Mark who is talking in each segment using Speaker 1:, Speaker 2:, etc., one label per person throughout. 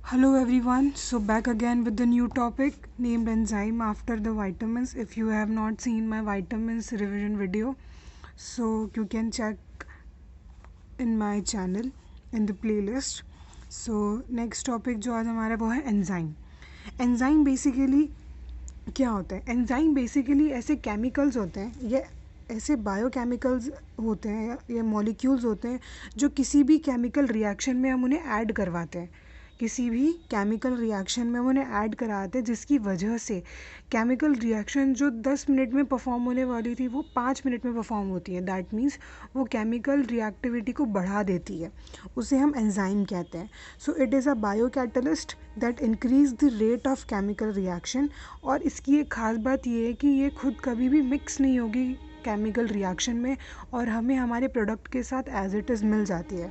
Speaker 1: Hello everyone, so back again with the new topic named enzyme after the vitamins. If you have not seen my vitamins revision video, so you can check in my channel in the playlist. So next topic जो आज हमारा वो है enzyme. Enzyme basically क्या होता है? Enzyme basically ऐसे chemicals होते हैं, ये ऐसे बायोकेमिकल्स होते हैं, ये मॉलिक्यूल्स होते हैं जो किसी भी केमिकल रिएक्शन में हम उन्हें ऐड करवाते हैं, किसी भी केमिकल रिएक्शन में हम उन्हें ऐड कराते हैं, जिसकी वजह से केमिकल रिएक्शन जो 10 मिनट में परफॉर्म होने वाली थी वो 5 मिनट में परफॉर्म होती है. दैट मीन्स वो केमिकल रिएक्टिविटी को बढ़ा देती है, उसे हम एंजाइम कहते हैं. सो it is a bio catalyst that increase the rate of chemical reaction. और इसकी एक ख़ास बात ये है कि ये खुद कभी भी मिक्स नहीं होगी केमिकल रिएक्शन में और हमें हमारे प्रोडक्ट के साथ एज इट इज़ मिल जाती है.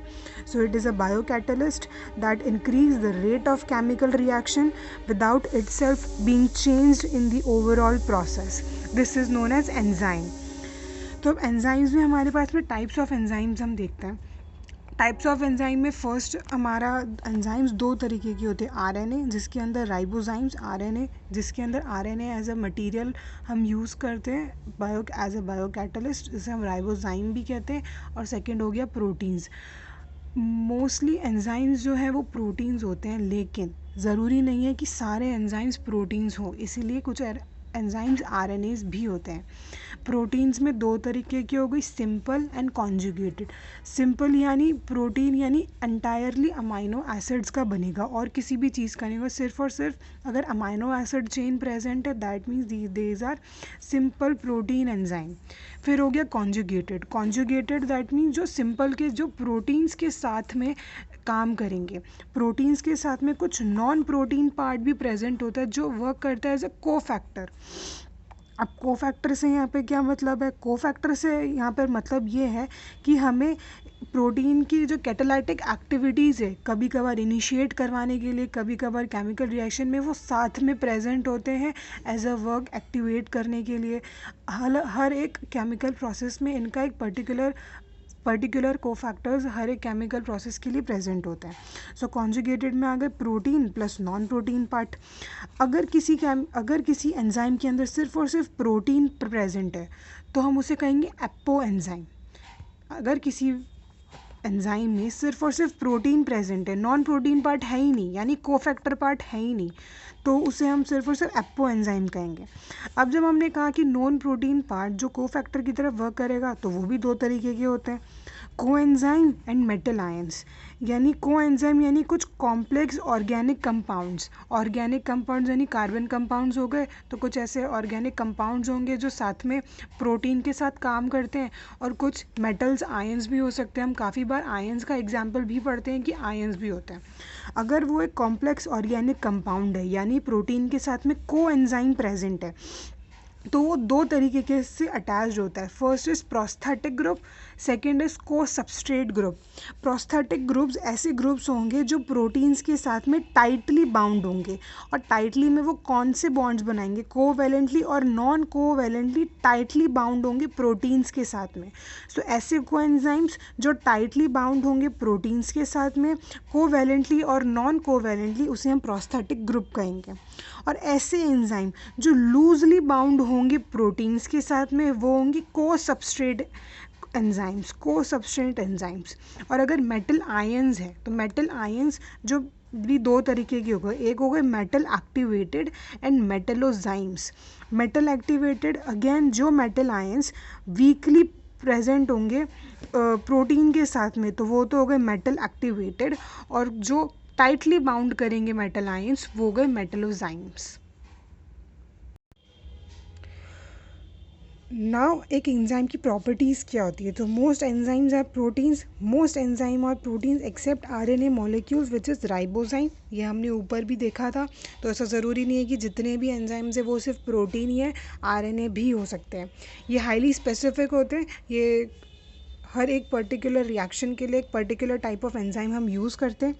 Speaker 1: So it is a bio catalyst that increase the rate of chemical reaction without itself being changed in the overall process. This is known as enzyme. तो अब एंजाइम्स में हमारे पास में टाइप्स ऑफ एंजाइम्स हम देखते हैं. टाइप्स ऑफ एंजाइम में first हमारा एंजाइम्स दो तरीके की होते हैं. आरएनए जिसके अंदर राइबोजाइम्स, आरएनए जिसके अंदर आरएनए एज अ मटेरियल हम यूज़ करते हैं bio as a bio catalyst, जिसे हम राइबोजाइम भी कहते हैं. और सेकंड हो गया प्रोटीन्स. मोस्टली एंजाइम्स जो है वो प्रोटीन्स होते हैं, लेकिन ज़रूरी नहीं है कि सारे एंजाइम्स प्रोटीन्स हों, इसीलिए कुछ एंजाइम्स आरएनएस भी होते हैं. प्रोटीन्स में दो तरीके की हो गई, सिंपल एंड कॉन्जुगेटेड. सिंपल यानी प्रोटीन यानी एंटायरली अमाइनो एसिड्स का बनेगा और किसी भी चीज़ का नहीं होगा, सिर्फ और सिर्फ अगर अमाइनो एसिड चेन प्रेजेंट है that means these are simple protein enzyme. फिर हो गया कॉन्जुगेटेड. कॉन्जुगेटेड दैट मीन्स जो सिंपल के जो प्रोटीन्स के साथ में काम करेंगे, प्रोटीन्स के साथ में कुछ नॉन प्रोटीन पार्ट भी प्रेजेंट होता है जो वर्क करता है एज अ कोफैक्टर. अब कोफैक्टर से यहाँ पे क्या मतलब है? कोफैक्टर से यहाँ पर मतलब ये है कि हमें प्रोटीन की जो कैटालाइटिक एक्टिविटीज़ है कभी कभार इनिशिएट करवाने के लिए, कभी कभार केमिकल रिएक्शन में वो साथ में प्रेजेंट होते हैं एज अ वर्क एक्टिवेट करने के लिए. हर एक केमिकल प्रोसेस में इनका एक पर्टिकुलर कोफैक्टर्स हर एक केमिकल प्रोसेस के लिए प्रेजेंट होते हैं. सो कॉन्जुगेटेड में आ गए protein plus non protein part. अगर किसी एंजाइम के अंदर सिर्फ और सिर्फ प्रोटीन प्रेजेंट है तो हम उसे कहेंगे एपो एंजाइम. अगर किसी एंजाइम में सिर्फ और सिर्फ प्रोटीन प्रेजेंट है, नॉन प्रोटीन पार्ट है ही नहीं, यानी कोफैक्टर पार्ट है ही नहीं, तो उसे हम सिर्फ और सिर्फ एपो एंजाइम कहेंगे. अब जब हमने कहा कि नॉन प्रोटीन पार्ट जो कोफैक्टर की तरफ वर्क करेगा, तो वो भी दो तरीके के होते हैं, कोएंजाइम एंड मेटल आयंस. यानी कोएंजाइम यानी कुछ complex organic compounds. Organic compounds यानी कार्बन कंपाउंड्स हो गए, तो कुछ ऐसे ऑर्गेनिक कंपाउंड्स होंगे जो साथ में प्रोटीन के साथ काम करते हैं. और कुछ मेटल्स आयंस भी हो सकते हैं. हम काफ़ी बार आयंस का एग्जाम्पल भी पढ़ते हैं कि आयंस भी होते हैं. अगर वो एक कॉम्प्लेक्स ऑर्गेनिक कंपाउंड है यानी प्रोटीन के साथ में कोएंजाइम प्रेजेंट है, तो वो दो तरीके के से अटैच्ड होता है. First is prosthetic group, second is को सब्सट्रेट ग्रुप. प्रोस्थेटिक ग्रुप्स ऐसे ग्रुप्स होंगे जो प्रोटीन्स के साथ में टाइटली बाउंड होंगे. और टाइटली में वो कौन से बॉन्ड्स बनाएंगे? कोवैलेंटली और नॉन कोवैलेंटली टाइटली बाउंड होंगे प्रोटीन्स के साथ में. सो ऐसे कोएंजाइम्स जो टाइटली बाउंड होंगे प्रोटीन्स के साथ में, कोवैलेंटली और नॉन कोवैलेंटली, उसे हम प्रोस्थेटिक ग्रुप कहेंगे. और ऐसे एंजाइम जो लूजली बाउंड होंगे प्रोटीन्स के साथ में, वो होंगे को सब्सट्रेट एंजाइम्स. और अगर मेटल आयंस है तो मेटल आयंस जो भी दो तरीके के हो गए, एक हो गए metal activated and metalloenzymes. Metal activated again जो मेटल आयंस वीकली प्रेजेंट होंगे प्रोटीन के साथ में, तो वो तो हो गए मेटल एक्टिवेटेड. और जो टाइटली बाउंड करेंगे मेटल आयंस, वो गए मेटलोजाइम्स. नाउ एक एंजाइम की प्रॉपर्टीज़ क्या होती है? तो most enzymes are proteins. Most enzyme are proteins except RNA molecules which is ribozyme. ये हमने ऊपर भी देखा था. तो ऐसा ज़रूरी नहीं है कि जितने भी एंजाइम्स है वो सिर्फ प्रोटीन ही है, आरएनए भी हो सकते हैं. ये हाईली स्पेसिफिक होते हैं. ये हर एक पर्टिकुलर रिएक्शन के लिए एक पर्टिकुलर टाइप ऑफ एंजाइम हम यूज़ करते हैं.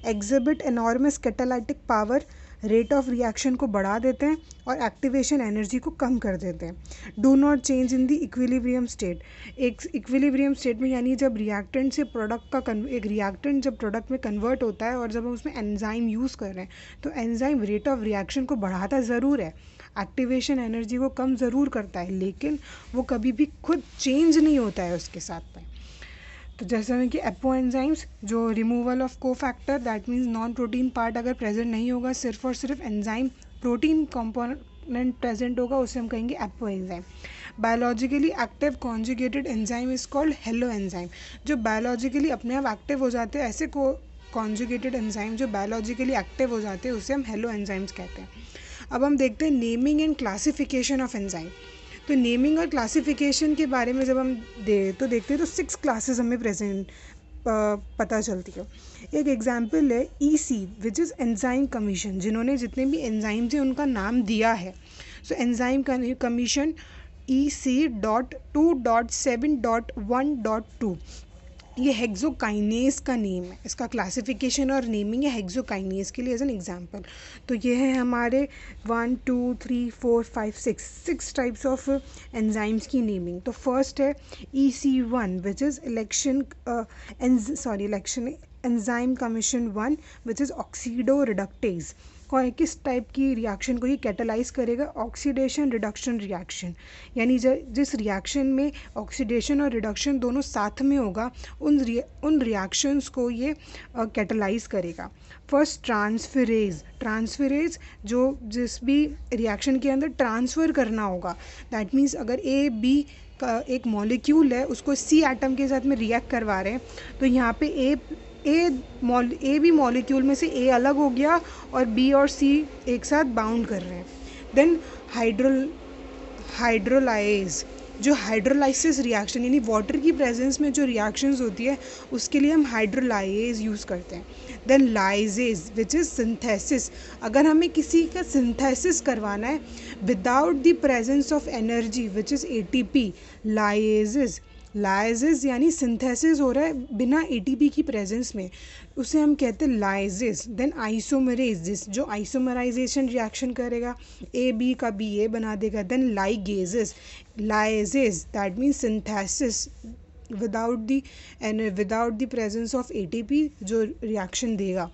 Speaker 1: Exhibit enormous catalytic power rate of reaction को बढ़ा देते हैं और एक्टिवेशन एनर्जी को कम कर देते हैं। Do not change in the equilibrium state. एक इक्विलिब्रियम स्टेट में यानी जब रिएक्टेंट से प्रोडक्ट का एक रिएक्टेंट जब प्रोडक्ट में कन्वर्ट होता है और जब हम उसमें एंजाइम यूज़ कर रहे हैं तो एंजाइम रेट ऑफ रिएक्शन को बढ़ाता ज़रूर है, एक्टिवेशन एनर्जी को कम ज़रूर करता है, लेकिन वो कभी भी खुद चेंज नहीं होता है उसके साथ में। तो जैसे में कि एपो एंजाइम्स जो removal of cofactor that means non protein part अगर प्रेजेंट नहीं होगा, सिर्फ और सिर्फ एंजाइम प्रोटीन कंपोनेंट प्रेजेंट होगा, उसे हम कहेंगे apo enzyme. Biologically active conjugated enzyme is called hello enzyme. जो बायोलॉजिकली अपने आप एक्टिव हो जाते हैं ऐसे कॉन्जुगेटेड एंजाइम जो बायोलॉजिकली एक्टिव हो जाते हैं उसे हम हेलो एंजाइम्स कहते हैं। अब हम देखते हैं naming and classification of enzyme. तो नेमिंग और क्लासिफिकेशन के बारे में जब हम देखते हैं तो 6 क्लासेस हमें पता चलती है। एक एग्जाम्पल है EC which is enzyme commission, जिन्होंने जितने भी एंजाइम्स हैं उनका नाम दिया है। सो एंजाइम कमीशन EC.2.7.1.2 ये हेक्सोकाइनेस का नेम है, इसका क्लासिफिकेशन और नेमिंग है हेक्सोकाइनेस के लिए एज एन एग्जांपल। तो ये है हमारे 1 2 3 4 5 6 टाइप्स ऑफ एंजाइम्स की नेमिंग। तो फर्स्ट है EC1 which is election enzyme commission 1 which is oxido reductase. किस टाइप की रिएक्शन को ये कैटेलाइज करेगा? ऑक्सीडेशन रिडक्शन रिएक्शन, यानी जिस रिएक्शन में ऑक्सीडेशन और रिडक्शन दोनों साथ में होगा उन रिएक्शंस को ये कैटेलाइज करेगा। फर्स्ट ट्रांसफरेज जो जिस भी रिएक्शन के अंदर ट्रांसफ़र करना होगा, दैट मीन्स अगर A-B का एक मॉलिक्यूल है उसको C एटम के साथ में रिएक्ट करवा रहे हैं तो यहाँ पे ए बी मॉलिक्यूल में से A अलग हो गया और B और C एक साथ बाउंड कर रहे हैं। देन हाइड्रोलाइज जो हाइड्रोलाइसिस रिएक्शन यानी वाटर की प्रेजेंस में जो रिएक्शंस होती है उसके लिए हम हाइड्रोलाइज यूज़ करते हैं। Then lyases which is synthesis, अगर हमें किसी का सिंथेसिस करवाना है without the presence of energy which is ATP, lyases यानी सिंथेसिस हो रहा है बिना ATP की प्रेजेंस में, उसे हम कहते हैं लाइजेज। देन आइसोमरेज जो आइसोमराइजेशन रिएक्शन करेगा, AB का BA बना देगा। Then lyases that means synthesis without the presence of ATP जो रिएक्शन देगा।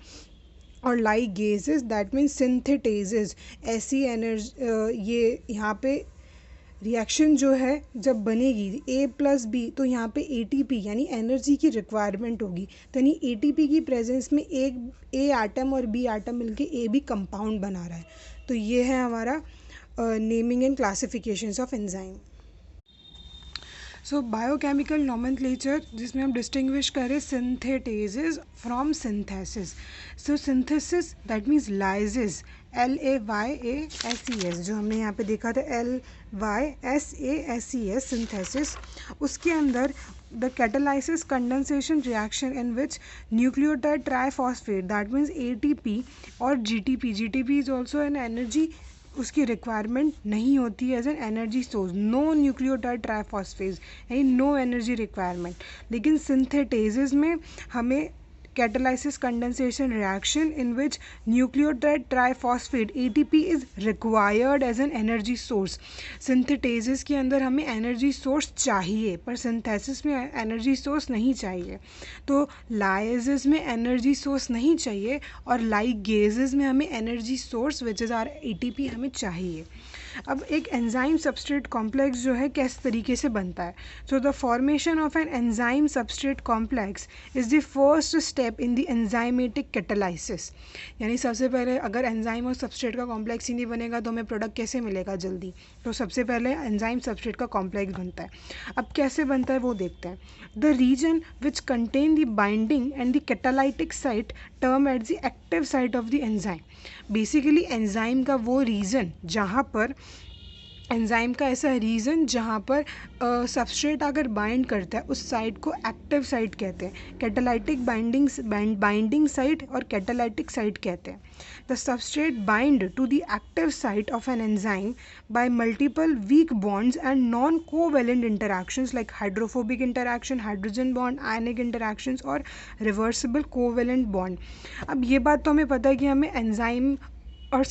Speaker 1: और लाइगेजेस दैट मीन्स सिंथेटेजेस, ऐसी एनर्जी ये यहाँ पे रिएक्शन जो है जब बनेगी A+B तो यहाँ पे ATP यानी एनर्जी की रिक्वायरमेंट होगी, तो यानी ATP की प्रेजेंस में एक A एटम और B एटम मिलके AB कंपाउंड बना रहा है। तो ये है हमारा naming and classifications of enzyme. So biochemical nomenclature जिसमें हम डिस्टिंग्विश करें synthetases from synthesis. So synthesis that means lyases, LAYASES जो हमने यहाँ पे देखा था LYSASES सिंथेसिस। उसके अंदर the catalysis condensation reaction in which nucleotide triphosphate that means ATP और GTP is also an energy, उसकी रिक्वायरमेंट नहीं होती है as an energy source, no nucleotide triphosphates यानी नो एनर्जी रिक्वायरमेंट। लेकिन सिंथेटेजेस में हमें catalysis condensation reaction in which nucleotide triphosphate ATP is required as an energy source। synthetases के अंदर हमें energy source चाहिए पर synthesis में energy source नहीं चाहिए। तो lyases में energy source नहीं चाहिए और ligases में हमें energy source which is our ATP हमें चाहिए। अब एक एंजाइम सबस्ट्रेट कॉम्प्लेक्स जो है किस तरीके से बनता है? So the formation of an enzyme substrate complex is the first step in the enzymatic catalysis. यानी सबसे पहले अगर एंजाइम और सबस्ट्रेट का कॉम्प्लेक्स ही नहीं बनेगा तो हमें प्रोडक्ट कैसे मिलेगा जल्दी? तो सबसे पहले एंजाइम सबस्ट्रेट का कॉम्प्लेक्स बनता है। अब कैसे बनता है वो देखते हैं। The region which contain the binding and the catalytic site term at the active site of the enzyme. Basically enzyme का वो रीजन जहाँ पर एंजाइम का ऐसा रीजन जहाँ पर सबस्ट्रेट अगर बाइंड करता है उस साइट को एक्टिव साइट कहते हैं। कैटालाइटिक बाइंडिंग साइट और कैटालाइटिक साइट कहते हैं। The substrate bind to the active site of an enzyme by multiple weak bonds and non covalent interactions like hydrophobic interaction, hydrogen bond, ionic interactions और reversible covalent bond. अब ये बात तो हमें पता है कि हमें एंजाइम और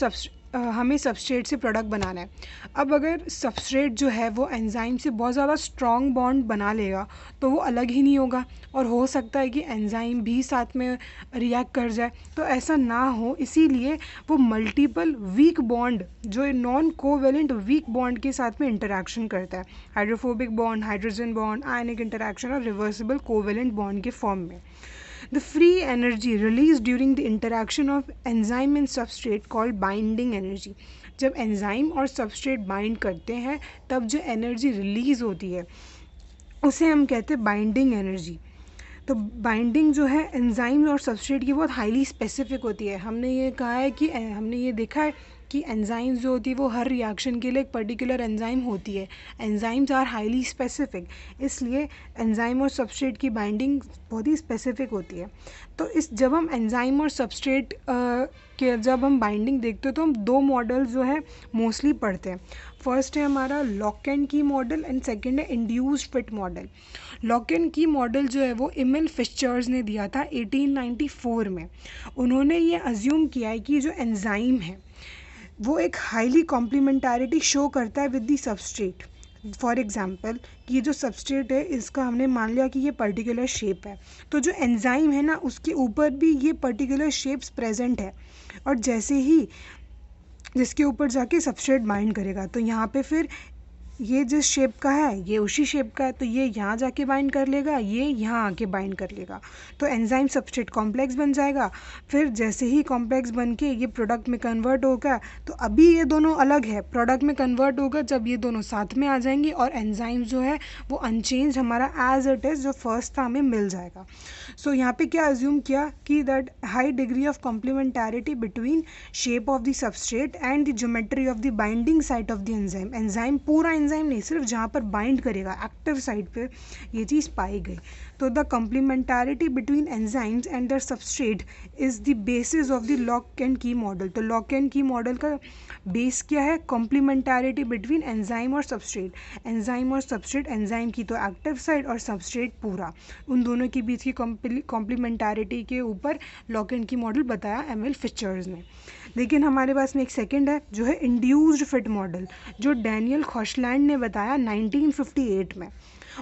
Speaker 1: हमें सबस्ट्रेट से प्रोडक्ट बनाना है। अब अगर सबस्ट्रेट जो है वो एंजाइम से बहुत ज़्यादा स्ट्रॉन्ग बॉन्ड बना लेगा तो वो अलग ही नहीं होगा, और हो सकता है कि एंजाइम भी साथ में रिएक्ट कर जाए। तो ऐसा ना हो, इसीलिए वो मल्टीपल वीक बॉन्ड जो नॉन कोवेलेंट वीक बॉन्ड के साथ में इंटरेक्शन करता है, हाइड्रोफोबिक बॉन्ड, हाइड्रोजन बॉन्ड, आयनिक इंटरेक्शन और रिवर्सिबल कोवेलेंट बॉन्ड के फॉर्म में। The free energy released during the interaction of enzyme and substrate called binding energy. जब एंजाइम और सबस्ट्रेट बाइंड करते हैं तब जो एनर्जी रिलीज होती है उसे हम कहते हैं बाइंडिंग एनर्जी। तो बाइंडिंग जो है एंजाइम और सबस्ट्रेट की बहुत हाईली स्पेसिफिक होती है। हमने ये कहा है कि हमने ये देखा है कि एंजाइम्स जो होती है वो हर रिएक्शन के लिए एक पर्टिकुलर एंजाइम होती है। एंजाइम्स आर हाईली स्पेसिफिक, इसलिए एंजाइम और सबस्ट्रेट की बाइंडिंग बहुत ही स्पेसिफिक होती है। तो जब हम एंजाइम और सबस्ट्रेट के जब हम बाइंडिंग देखते हैं तो हम दो मॉडल जो है मोस्टली पढ़ते हैं। फर्स्ट है हमारा lock and key model and second है induced fit model. Lock and key model जो है वो एमिल फिशर्स ने दिया था 1894 में। उन्होंने ये अज्यूम किया है कि जो एंजाइम है वो एक हाईली कॉम्प्लीमेंटारिटी शो करता है with the substrate. For example कि ये जो सबस्ट्रेट है इसका हमने मान लिया कि ये पर्टिकुलर शेप है, तो जो एंजाइम है ना उसके ऊपर भी ये पर्टिकुलर शेप्स प्रेजेंट है, और जैसे ही जिसके ऊपर जाके सबस्ट्रेट बाइंड करेगा तो यहाँ पे फिर ये जिस शेप का है ये उसी शेप का है, तो ये यहाँ जाके बाइंड कर लेगा, ये यहाँ आके बाइंड कर लेगा, तो एंजाइम सबस्ट्रेट कॉम्प्लेक्स बन जाएगा। फिर जैसे ही कॉम्प्लेक्स बन के ये प्रोडक्ट में कन्वर्ट होगा, तो अभी ये दोनों अलग है, प्रोडक्ट में कन्वर्ट होगा जब ये दोनों साथ में आ जाएंगे और एंजाइम जो है वो अनचेंज हमारा एज इट इज़ जो फर्स्ट था हमें मिल जाएगा। सो यहाँ पे क्या अज्यूम किया कि that high degree of complementarity between shape of the substrate and the geometry of the binding site of the enzyme. Enzyme पूरा एंजाइम नहीं, सिर्फ जहाँ पर बाइंड करेगा एक्टिव साइट पे ये चीज़ पाई गई। तो the complementarity between enzymes and their substrate is the basis of the lock and key model. तो लॉक एंड की मॉडल का बेस क्या है? कॉम्प्लीमेंटारिटी बिटवीन एंजाइम और सबस्ट्रेट। एंजाइम और सबस्ट्रेट, एंजाइम की तो एक्टिव साइट और सबस्ट्रेट पूरा, उन दोनों के बीच की कॉम्प्लीमेंटारिटी के ऊपर लॉक एंड की मॉडल बताया एमिल फिशर्स ने। लेकिन हमारे पास में एक सेकंड है जो है इंड्यूस्ड फिट मॉडल, जो डैनियल खॉशलैंड ने बताया 1958 में।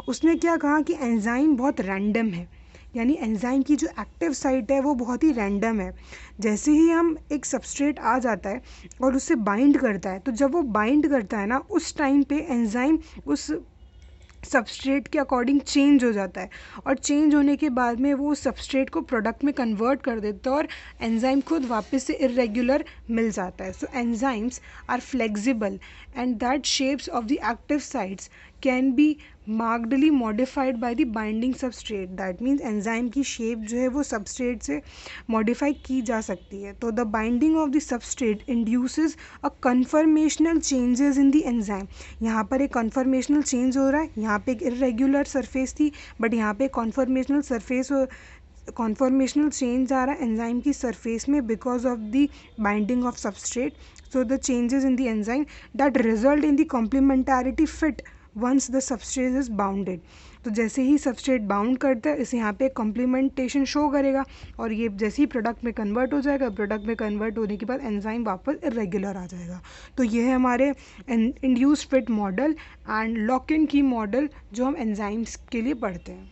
Speaker 1: उसने क्या कहा कि एंजाइम बहुत रैंडम है, यानी एंजाइम की जो एक्टिव साइट है वो बहुत ही रैंडम है। जैसे ही हम एक सबस्ट्रेट आ जाता है और उससे बाइंड करता है, तो जब वो बाइंड करता है ना उस टाइम पे एंजाइम उस सबस्ट्रेट के अकॉर्डिंग चेंज हो जाता है, और चेंज होने के बाद में वो सबस्ट्रेट को प्रोडक्ट में कन्वर्ट कर देता है और एंजाइम खुद वापस से इरेगुलर मिल जाता है। So enzymes are flexible and that shapes of the active sites can be markedly modified by the binding substrate. That means enzyme की शेप जो है वो सबस्ट्रेट से मॉडिफाई की जा सकती है। तो the binding of the substrate induces a conformational changes in the enzyme. यहाँ पर एक कन्फर्मेशनल चेंज हो रहा है, यहाँ पे एक इरेगुलर सरफेस थी बट यहाँ पे कन्फर्मेशनल चेंज आ रहा है एंजाइम की सरफेस में because of the binding of substrate. So the changes in the enzyme that result in the complementarity fit once the substrate is bounded. तो जैसे ही सबस्ट्रेट बाउंड करता है इसे यहाँ पे कॉम्प्लीमेंटेशन शो करेगा, और ये जैसे ही प्रोडक्ट में कन्वर्ट हो जाएगा, प्रोडक्ट में कन्वर्ट होने के बाद एंजाइम वापस इरेगुलर आ जाएगा। तो ये है हमारे induced fit model and lock in की मॉडल जो हम एंजाइम्स के लिए पढ़ते हैं।